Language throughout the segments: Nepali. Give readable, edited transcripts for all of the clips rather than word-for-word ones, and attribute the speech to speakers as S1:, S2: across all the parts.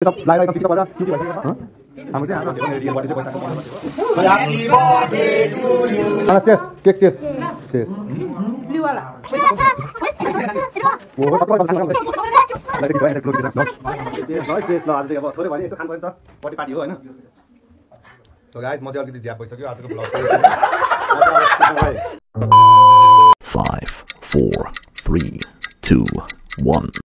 S1: सब लाइभ एकदम चिटिक्क भएर क्युटी भइसक्यो हो हाम्रो चाहिँ हाम्रो रियल बडी चाहिँ पैसाको बन्द चेस केक चेस चेस
S2: ब्लू वाला
S1: वो टक्क चेस ल आज चाहिँ अब थोरै भने यसो खानु पर्यो नि त बडी पार्टी हो हैन सो गाइस म चाहिँ अलिकति ज्याप भइसक्यो आजको ब्लग
S3: 5 4 3 2 1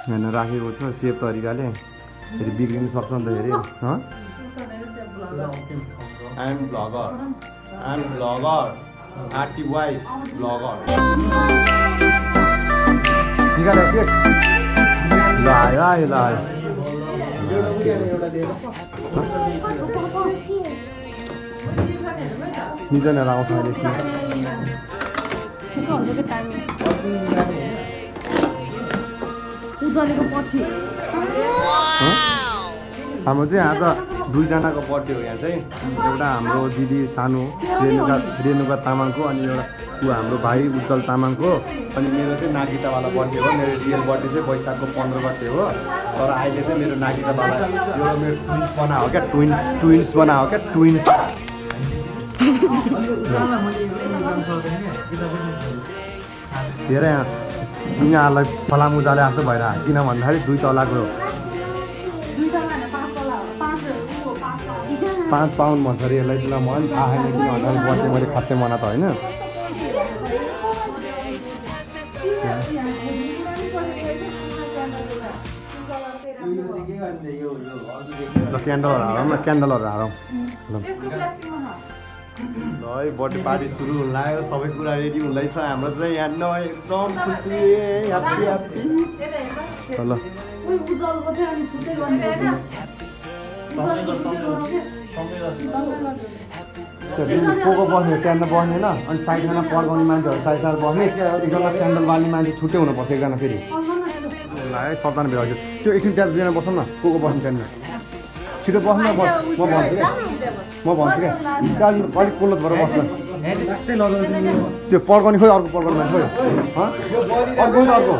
S1: हैन राखेको छ सेफ तरिकाले फेरि बिग्रिन सक्छ नि त फेरि ह आई एम ब्लगर आरटी वाइफ ब्लगर निकाले केक ल आयो ल आयो निजन आउँछ अहिले हाम्रो चाहिँ आज दुईजनाको बर्थडे हो यहाँ चाहिँ एउटा हाम्रो दिदी सानो रेणुका तामाङको अनि एउटा ऊ हाम्रो भाइ उज्जवल तामाङको अनि मेरो चाहिँ नागितावाला बर्थडे हो मेरो रियल बर्थडे चाहिँ वैशाखको 15 गते हो तर अहिले चाहिँ मेरो नागितावाला यो मेरो ट्विन्स बनायो क्या ट्विन्स बनायो क्या ट्विन्स धेरै यिनीहरूलाई फलामुजाले जस्तो भइरहेको किन भन्दाखेरि 2 तलाको 5 पाउन्ड भन्छ अरे यसलाई ल मन थाहा छैन किन भन्दाखेरि बर्थडे मैले खासै मना त होइन क्यान्डलहरू हारौँ ल है बर्थडे पार्टी सुरु हुन लाग्यो सबै कुरा रेडी हुँदैछ हाम्रो चाहिँ यहाँ न एकदम खुसी ह्याप्पी ल को बस्ने त्यहाँ बस्ने ल अनि साइडमा पड्काउने मान्छेहरू साइडमा बस्ने एकजना क्यान्डल बाल्ने मान्छे छुट्टै हुनुपर्छ एकजना फेरि ल है सबजना भेट हजुर त्यो एकछिन त्यहाँ बस्नु न को बस्नु त्यहाँनिर छिटो बस्नु म भन्छु क्या अलिक कोल्लो भएर बस्नु त्यो पड्काउने खोइ अर्को पड्काउने मान्छे खोइ अर्को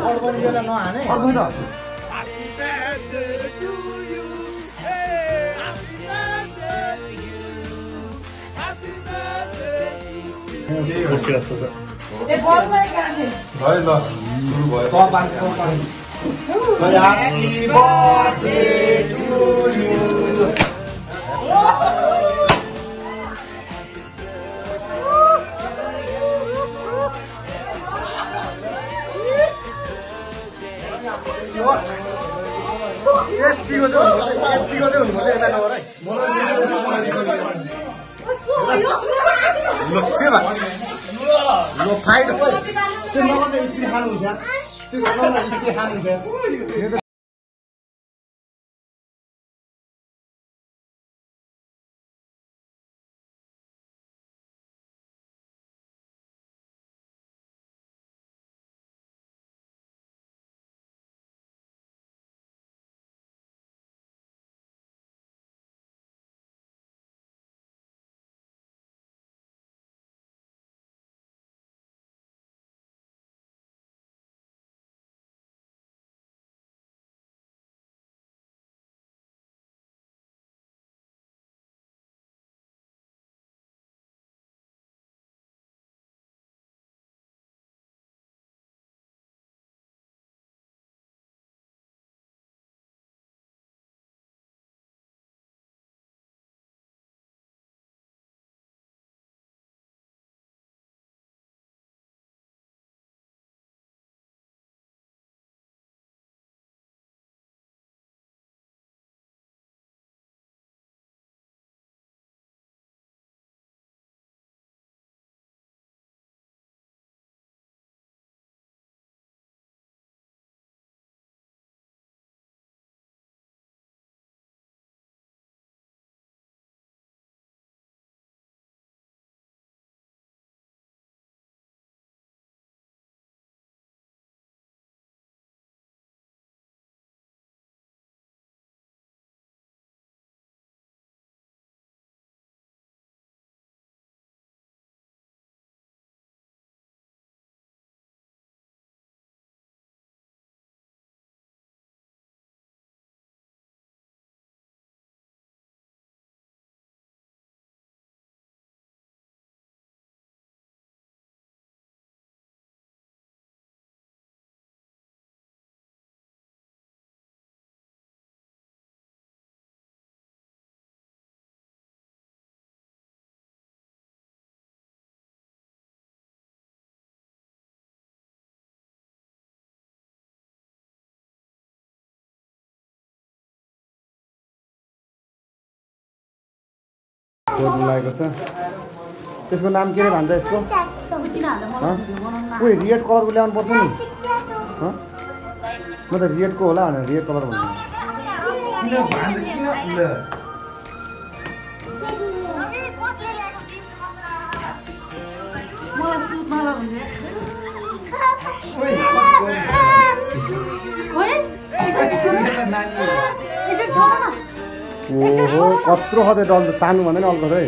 S1: फाइट खोज्नु लागेको छ त्यसको नाम के रे भन्छ यसको उयो रेड कलरको ल्याउनु पर्छ नि म त रेडको होला भनेर रेड कलर भन्छु ओहो कत्रो खतै डल्लो सानो भन्दैन अल्को है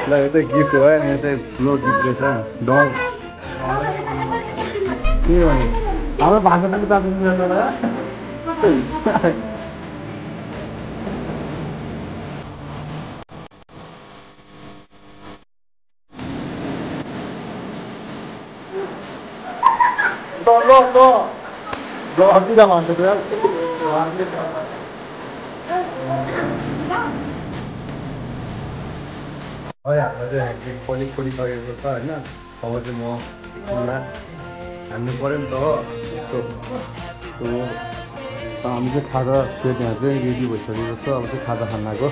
S1: ल यो चाहिँ गिफ्ट हो है यो चाहिँ ठुलो गिफ्ट रहेछ डल के भने हाम्रो भाषा पनि तात्नु Gordita manca tu यार चाहिँ खोली सकेको छ होइन अब चाहिँ म हान्नु पऱ्यो नि त हो यस्तो हामी चाहिँ खाजा त्यो त्यहाँ चाहिँ रेडी भइसकेको छ अब चाहिँ खाजा खानाको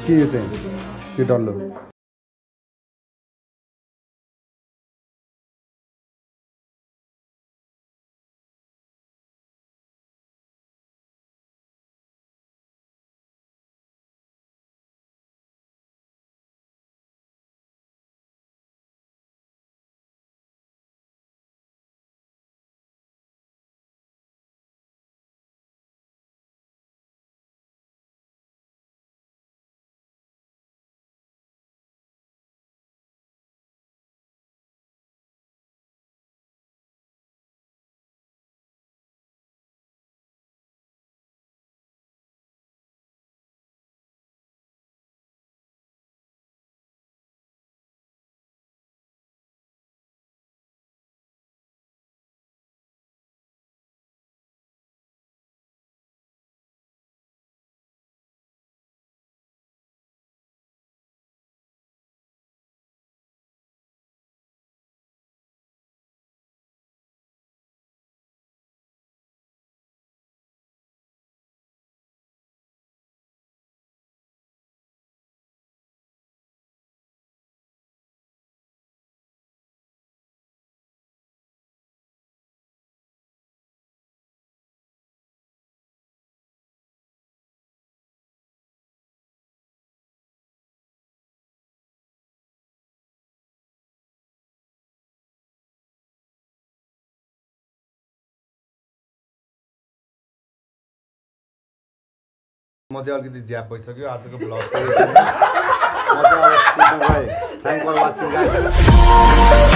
S1: के यो चाहिँ त्यो डल्लो म चाहिँ अलिकति ज्याप भइसक्यो आजको ब्लग चाहिँ म चाहिँ अब सुत्न गएँ थ्याङ्क फर वाचिङ गाइस